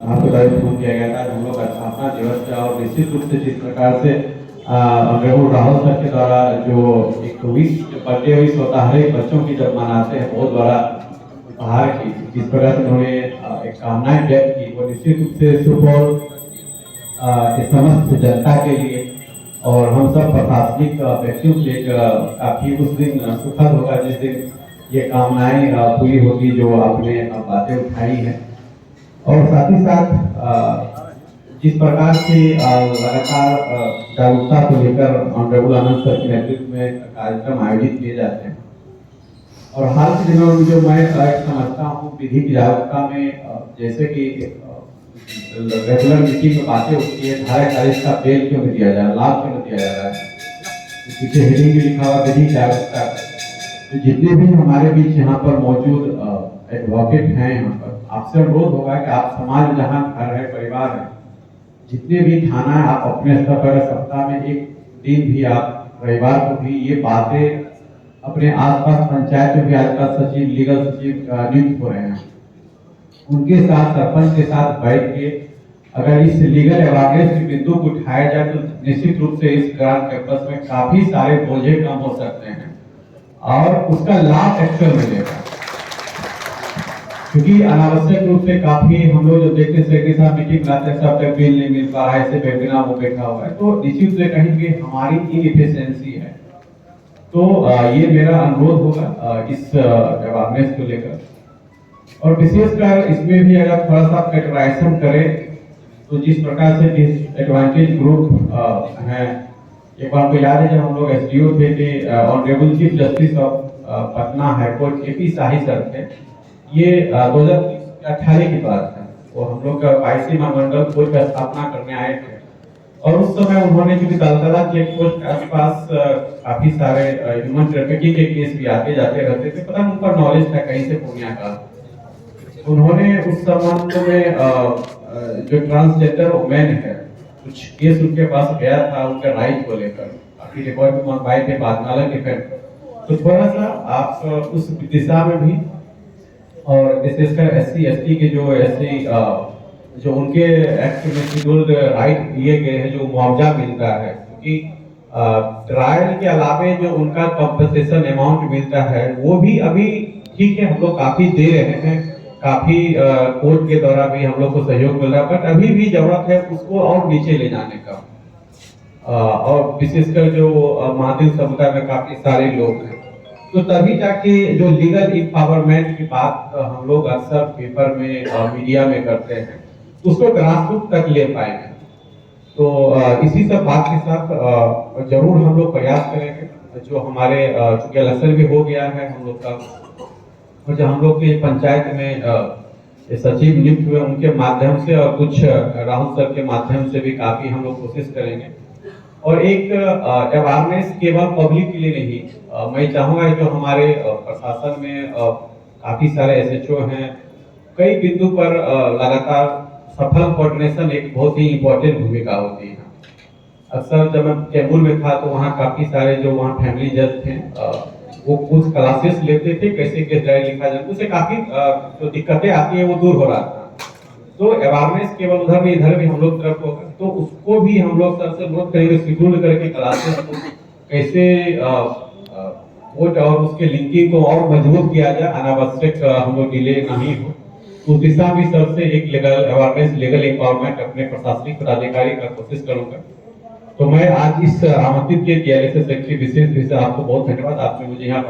आपको live phone किया गया था। हम लोग का स्थापना दिवस था और निश्चित रूप से जिस प्रकार से ऑनरेबल राहुल सर के द्वारा जो एक विश बर्थडे विश होता है हर एक बच्चों की जब मनाते हैं बहुत बड़ा उपहार की जिस प्रकार से उन्होंने एक कामनाएं व्यक्त की वो निश्चित रूप से सुपौल के समस्त जनता के लिए और हम सब प्रशासनिक व्यक्तियों के लिए काफी उस दिन सुखद होगा जिस दिन ये कामनाएं पूरी होगी जो आपने बातें उठाई हैं। और साथ ही साथ जिस प्रकार से लगातार जागरूकता को लेकर ऑनरेबल आनंद सर के नेतृत्व में कार्यक्रम आयोजित किए जाते हैं और हाल के दिनों में जो मैं समझता हूँ विधिक जागरूकता में जैसे कि रेगुलर मीटिंग में बातें उठती है धारा 40 का बेल क्यों नहीं दिया जा रहा, लाभ क्यों नहीं दिया जा रहा है, पीछे हेडिंग भी लिखा हुआ विधिक जागरूकता। तो जितने भी हमारे बीच यहाँ पर मौजूद एडवोकेट हैं यहाँ पर आपसे अनुरोध होगा कि आप समाज जहाँ घर है परिवार है जितने भी थाना है आप अपने स्तर पर सप्ताह में एक दिन भी आप रविवार को भी ये बातें अपने आसपास पंचायत में भी आजकल सचिव लीगल सचिव नियुक्त हो रहे हैं उनके साथ सरपंच के साथ बैठ के अगर इस लीगल अवेयरनेस के बिंदु को उठाया जाए तो निश्चित रूप से इस ग्राम कैंपस में काफी सारे बोझे कम हो सकते हैं और उसका लाभ एक्चुअल मिलेगा क्योंकि अनावश्यक रूप से काफी हम लोग जो देखते हैं कि साहब मीटिंग लाते हैं सब तक बिल नहीं मिल पा रहा है ऐसे बैठना वो बैठा हुआ है तो निश्चित रूप से कहीं कि हमारी इनएफिशिएंसी है। तो ये मेरा अनुरोध होगा इस अवेयरनेस को लेकर और विशेषकर इसमें भी अगर थोड़ा सा कैटेगराइजेशन करें तो जिस प्रकार से डिसएडवांटेज ग्रुप है एक बार को याद है जब हम लोग एसडीओ थे honourable chief justice of Patna high court KP shahi sir थे ये 2018 की बात है वो हम लोग का 22 मंडल कोर्ट का स्थापना करने आए थे और उस समय उन्होंने क्योंकि दलदला चेक पोस्ट के आसपास काफी सारे ह्यूमन ट्रैफिकिंग के केस भी आते जाते रहते थे पता उनका नॉलेज था कहीं से पूर्णिया का उन्होंने उस संबंध में जो ट्रांसजेंडर वुमेन है कुछ केस उनके पास गया था उनके राइट को लेकर काफी रिकॉर्ड भी मंगवाए थे बादनाला के तो थोड़ा सा आप उस दिशा में भी और विशेषकर एससी एसटी के जो ऐसे जो उनके एक्ट में शेड्यूल्ड राइट दिए गए हैं जो मुआवजा मिलता है क्योंकि ट्रायल के अलावे जो उनका कंपनसेशन अमाउंट मिलता है वो भी अभी ठीक है हम लोग काफी दे रहे हैं काफी कोर्ट के द्वारा भी हम लोग को सहयोग मिल रहा है बट अभी भी जरूरत है उसको और नीचे ले जाने का और विशेषकर जो माध्यम समुदाय में काफी सारे लोग हैं तो तभी जाके जो लीगल एम्पावरमेंट की बात हम लोग अक्सर पेपर में मीडिया में करते हैं उसको ग्रासरूट तक ले पाएंगे। तो इसी सब बात के साथ जरूर हम लोग प्रयास करेंगे जो हमारे चूंकि इलेक्शन भी हो गया है हम लोग का और जो हम लोग के पंचायत में सचिव नियुक्त हुए उनके माध्यम से और कुछ राहुल सर के माध्यम से भी काफी हम लोग कोशिश करेंगे और एक अवेयरनेस केवल पब्लिक के लिए नहीं मैं चाहूंगा जो हमारे प्रशासन में काफी सारे एसएचओ हैं कई बिंदु पर लगातार सफल कोऑर्डिनेशन एक बहुत ही इंपॉर्टेंट भूमिका होती है। अक्सर जब मैं कैमूर में था तो वहाँ काफी सारे जो वहाँ फैमिली जज थे वो कुछ क्लासेस लेते थे कैसे केस डायरी लिखा जाए उससे काफी जो दिक्कतें आती है वो दूर हो रहा था तो अवेयरनेस केवल उधर नहीं इधर भी हम लोग तरफ होगा तो उसको भी हम लोग सर से अनुरोध करेंगे शेड्यूल करके क्लासेस को कैसे कोर्ट और उसके लिंकिंग को और मजबूत किया जाए अनावश्यक हम लोग डिले नहीं हो उस दिशा में सर से एक लीगल अवेयरनेस लीगल एम्पावरमेंट अपने प्रशासनिक पदाधिकारी का कोशिश करूंगा। तो मैं आज इस आमंत्रित के DLSS सेक्रेटरी विशेष रूप से आपको बहुत धन्यवाद आपने मुझे यहाँ